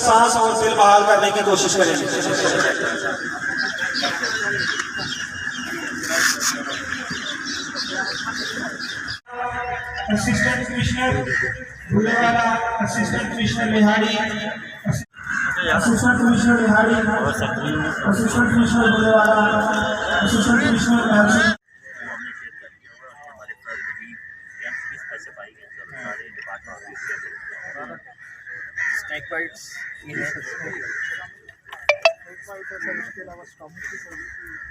सांस और दिल बहाल करने की कोशिश करेंगे। Assistant commissioner Bhulewala, assistant commissioner Bihari, assistant commissioner Bihari, assistant commissioner Bhulewala, assistant commissioner Bihari. Snake bites ये है,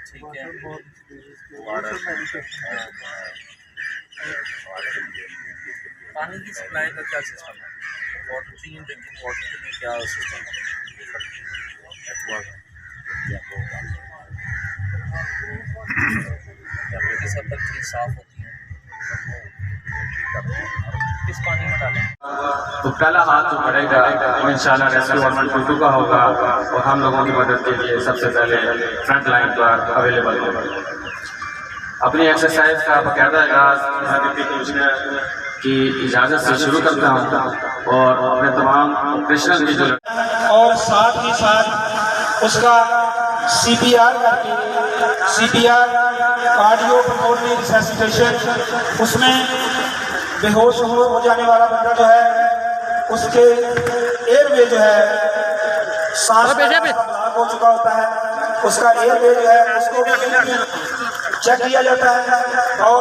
ठीक है। पानी की सप्लाई का क्या सिस्टम है? वाटर क्लीन ड्रिंकिंग वाटर के लिए क्या सिस्टम है? क्या सब तक साफ होती है? किस पानी में डालें? तो पहला हाथ जो बढ़ेगा वो इंशाल्लाह रेस्क्यू 112 का होगा और हम लोगों की मदद के लिए सबसे पहले फ्रंट लाइन पर अवेलेबल होगा। अपनी एक्सरसाइज का बाकायदा आगाज डिप्टी कमिश्नर की इजाज़त से शुरू करता हूँ और अपने तमाम ऑपरेशनल की जो और साथ ही साथ उसका CPR करके, CPR कार्डियो पल्मोनरी रिससिटेशन, उसमें बेहोश हो जाने वाला बंदा जो है उसके एयरवे जो है सांस ब्लॉक हो चुका होता है, उसका एयरवे जो है उसको चेक किया जाता है और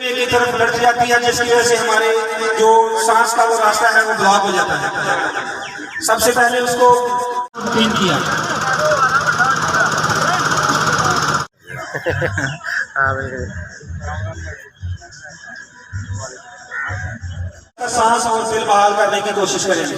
की तरफ लड़ जाती है, जिसकी वजह से हमारे जो सांस का वो रास्ता है वो ब्लॉक हो जाता है। सबसे पहले उसको क्लीन किया। सांस और दिल बहाल करने की कोशिश करेंगे।